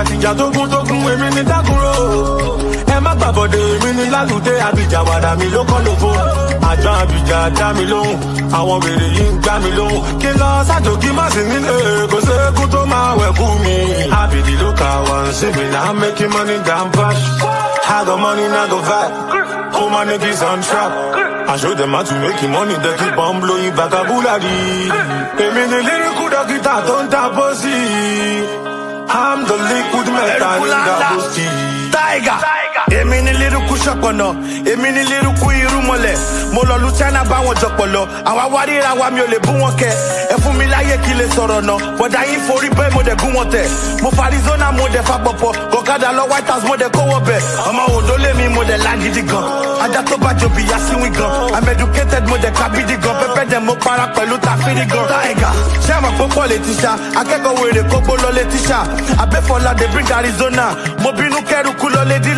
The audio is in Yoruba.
tìjà tógún èmi ní dákúrò. Ẹ má gbàbọ̀dé èmi ní lálùdé àbíjà wàdà mi ló kọ́ lóko. Àjọ àbíjà dá mi lóhùn, àwọn wèrè yìí ń gbá mi lóhùn. Kí lọ sájò kí má sì nílé, kò sékún tó máa wẹ̀kú mi. Àbìdì ló kà wọ́n sí mi, now I'm making money down bash. I got money, now go vibe. All my niggas on trap. I show them how to make money, they keep on blowing vocabulary. Èmi ni lyrical dókítà tó ń ta bọ́sì. I'm the liquid metal in the booty. Tiger. Èmi ni lyrical ṣọ̀pọ̀nà, èmi ni lyrical irúmọlẹ̀. Mo lọ lu China bá wọn jọpọlọ. Àwa wárìra wa mi ò lè bú wọn kẹ. Ẹ fún mi láyé kí lè sọ̀rọ̀ náà. Bọ̀dá yín forí bẹ́ẹ̀ mo dẹ̀ gún wọn tẹ̀. Mo fa Arizona mo dẹ̀ fa pọ̀pọ̀. Kọ̀kadà lọ White House mo dẹ̀ kó wọ bẹ̀. Ọmọ Ondo lé mi mo dẹ̀ lágídí gan. Ajá tó bá jòbí yá síwí gan. I'm educated mo dẹ̀ kábídí gan. Pẹ́pẹ́ dẹ̀ mo para pẹ̀lú tàfírí gan. Tiger ṣé àmọ̀ púpọ̀ lè tíṣà? Akẹ́kọ̀ọ́ wèrè kógbó lọ lè tíṣà. Abẹ́fọ́lá dey bring Arizona. Mo bínú kẹ́rù kú lọ lé dí.